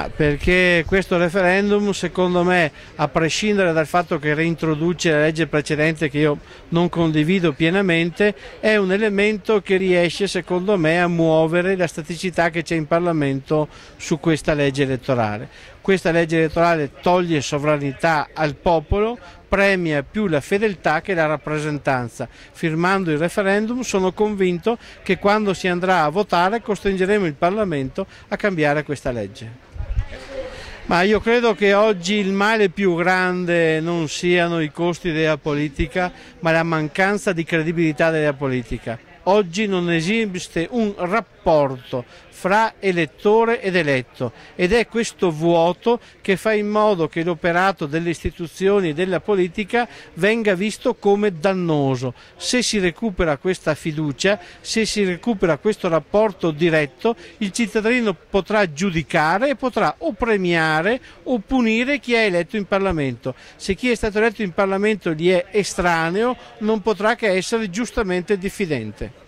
Perché questo referendum, secondo me, a prescindere dal fatto che reintroduce la legge precedente che io non condivido pienamente, è un elemento che riesce, secondo me, a muovere la staticità che c'è in Parlamento su questa legge elettorale. Questa legge elettorale toglie sovranità al popolo, premia più la fedeltà che la rappresentanza. Firmando il referendum sono convinto che quando si andrà a votare costringeremo il Parlamento a cambiare questa legge. Ma io credo che oggi il male più grande non siano i costi della politica, ma la mancanza di credibilità della politica. Oggi non esiste un rapporto fra elettore ed eletto ed è questo vuoto che fa in modo che l'operato delle istituzioni e della politica venga visto come dannoso. Se si recupera questa fiducia, se si recupera questo rapporto diretto, il cittadino potrà giudicare e potrà o premiare o punire chi è eletto in Parlamento. Se chi è stato eletto in Parlamento gli è estraneo, non potrà che essere giustamente diffidente.